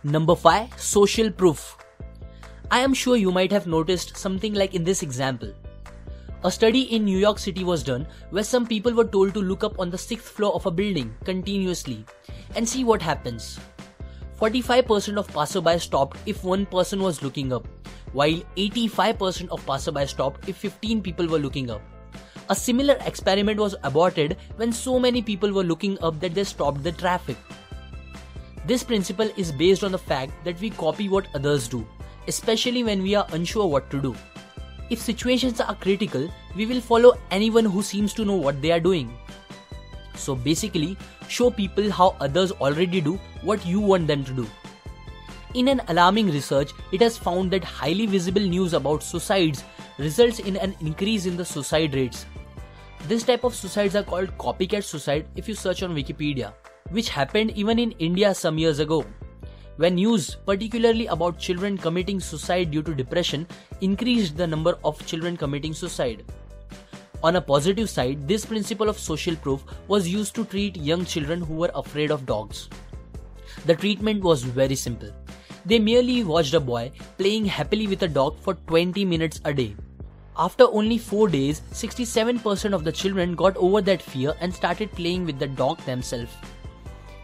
Number 5. Social proof. I am sure you might have noticed something like in this example. A study in New York City was done where some people were told to look up on the 6th floor of a building continuously and see what happens. 45% of passersby stopped if one person was looking up, while 85% of passersby stopped if 15 people were looking up. A similar experiment was aborted when so many people were looking up that they stopped the traffic. This principle is based on the fact that we copy what others do, especially when we are unsure what to do. If situations are critical, we will follow anyone who seems to know what they are doing. So basically, show people how others already do what you want them to do. In an alarming research, it has found that highly visible news about suicides results in an increase in the suicide rates. This type of suicides are called copycat suicide if you search on Wikipedia, which happened even in India some years ago, when news, particularly about children committing suicide due to depression, increased the number of children committing suicide. On a positive side, this principle of social proof was used to treat young children who were afraid of dogs. The treatment was very simple. They merely watched a boy playing happily with a dog for 20 minutes a day. After only 4 days, 67% of the children got over that fear and started playing with the dog themselves.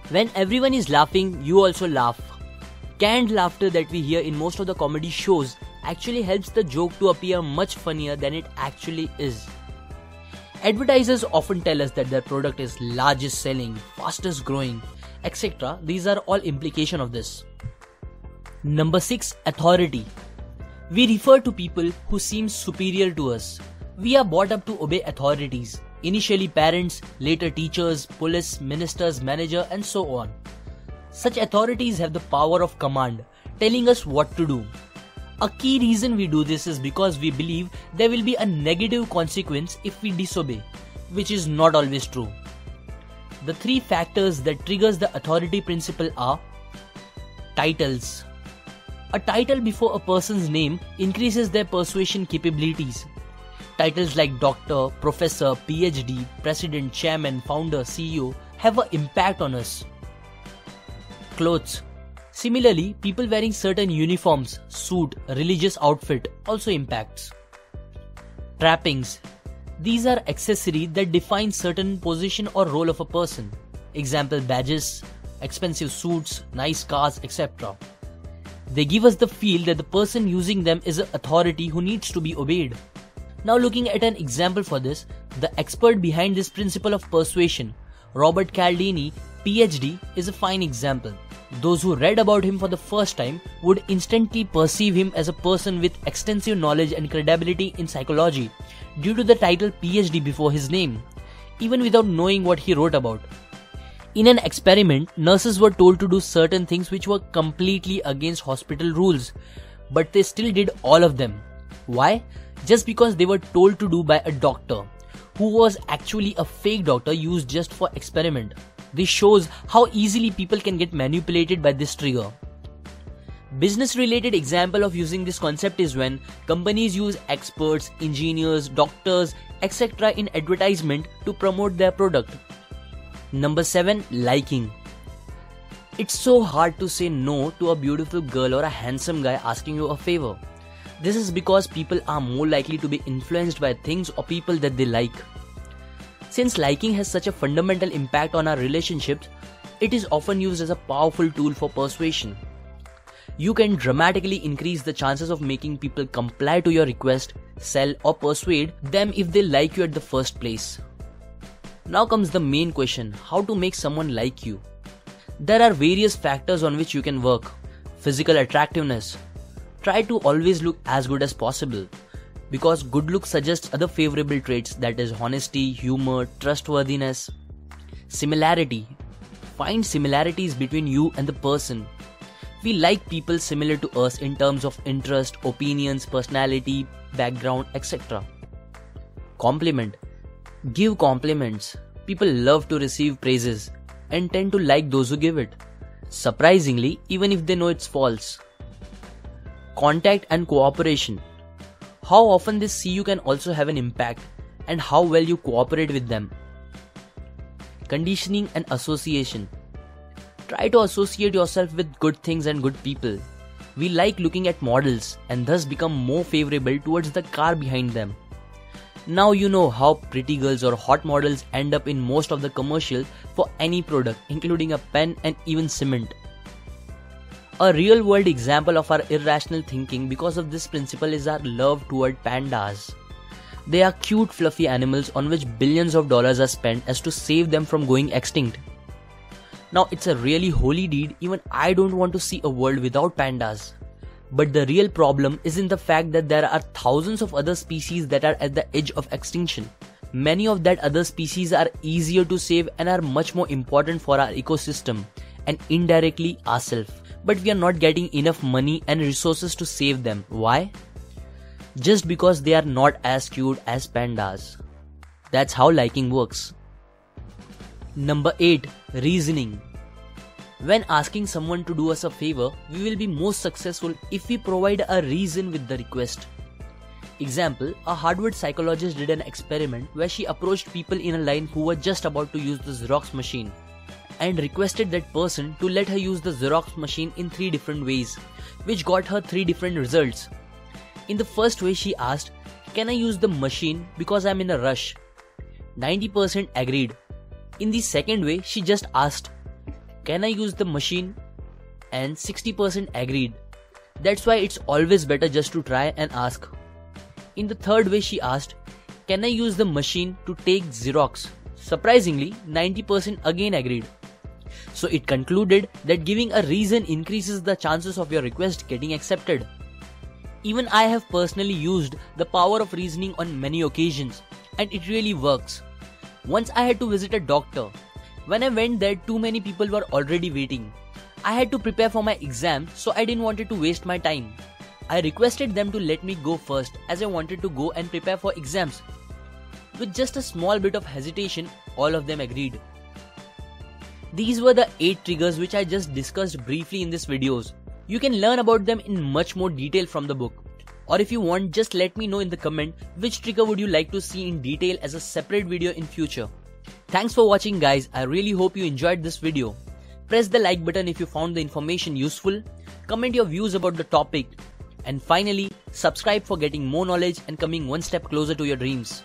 When everyone is laughing, you also laugh. Canned laughter that we hear in most of the comedy shows actually helps the joke to appear much funnier than it actually is. Advertisers often tell us that their product is largest selling, fastest growing, etc. These are all implications of this. Number 6. Authority. We refer to people who seem superior to us. We are brought up to obey authorities. Initially parents, later teachers, police, ministers, manager, and so on. Such authorities have the power of command, telling us what to do. A key reason we do this is because we believe there will be a negative consequence if we disobey, which is not always true. The 3 factors that triggers the authority principle are titles. A title before a person's name increases their persuasion capabilities. Titles like doctor, professor, PhD, president, chairman, founder, CEO have an impact on us. Clothes. Similarly, people wearing certain uniforms, suit, religious outfit also impacts. Trappings. These are accessories that define certain position or role of a person. Example, badges, expensive suits, nice cars, etc. They give us the feel that the person using them is an authority who needs to be obeyed. Now looking at an example for this, the expert behind this principle of persuasion, Robert Cialdini, PhD, is a fine example. Those who read about him for the first time would instantly perceive him as a person with extensive knowledge and credibility in psychology due to the title PhD before his name, even without knowing what he wrote about. In an experiment, nurses were told to do certain things which were completely against hospital rules, but they still did all of them. Why? Just because they were told to do by a doctor, who was actually a fake doctor used just for experiment. This shows how easily people can get manipulated by this trigger. Business-related example of using this concept is when companies use experts, engineers, doctors, etc. in advertisement to promote their product. Number 7. Liking. It's so hard to say no to a beautiful girl or a handsome guy asking you a favor. This is because people are more likely to be influenced by things or people that they like. Since liking has such a fundamental impact on our relationships, it is often used as a powerful tool for persuasion. You can dramatically increase the chances of making people comply to your request, sell or persuade them if they like you at the first place. Now comes the main question, how to make someone like you. There are various factors on which you can work. Physical attractiveness. Try to always look as good as possible, because good looks suggest other favorable traits, that is honesty, humor, trustworthiness. Similarity. Find similarities between you and the person. We like people similar to us in terms of interest, opinions, personality, background, etc. Compliment. Give compliments. People love to receive praises and tend to like those who give it. Surprisingly, even if they know it's false. Contact and cooperation. How often they see you can also have an impact. and how well you cooperate with them. Conditioning and association. Try to associate yourself with good things and good people. We like looking at models and thus become more favorable towards the car behind them. Now you know how pretty girls or hot models end up in most of the commercials for any product, including a pen and even cement. A real world example of our irrational thinking because of this principle is our love toward pandas. They are cute fluffy animals on which billions of dollars are spent as to save them from going extinct. Now it's a really holy deed, even I don't want to see a world without pandas. But the real problem is in the fact that there are thousands of other species that are at the edge of extinction. Many of that other species are easier to save and are much more important for our ecosystem and indirectly ourselves. But we are not getting enough money and resources to save them. Why? Just because they are not as cute as pandas. That's how liking works. Number 8. Reasoning. When asking someone to do us a favor, we will be most successful if we provide a reason with the request. Example, a Harvard psychologist did an experiment where she approached people in a line who were just about to use the Xerox machine and requested that person to let her use the Xerox machine in 3 different ways, which got her 3 different results. In the first way she asked, "Can I use the machine because I'm in a rush?" 90% agreed. In the second way she just asked, "Can I use the machine?" and 60% agreed. That's why it's always better just to try and ask. In the third way she asked, "Can I use the machine to take Xerox?" Surprisingly, 90% again agreed. So it concluded that giving a reason increases the chances of your request getting accepted. Even I have personally used the power of reasoning on many occasions, and it really works. Once I had to visit a doctor. When I went there, too many people were already waiting. I had to prepare for my exam, so I didn't want to waste my time. I requested them to let me go first as I wanted to go and prepare for exams. With just a small bit of hesitation, all of them agreed. These were the 8 triggers which I just discussed briefly in this videos. You can learn about them in much more detail from the book. Or if you want, just let me know in the comment which trigger would you like to see in detail as a separate video in future. Thanks for watching guys, I really hope you enjoyed this video. Press the like button if you found the information useful, comment your views about the topic, and finally, subscribe for getting more knowledge and coming one step closer to your dreams.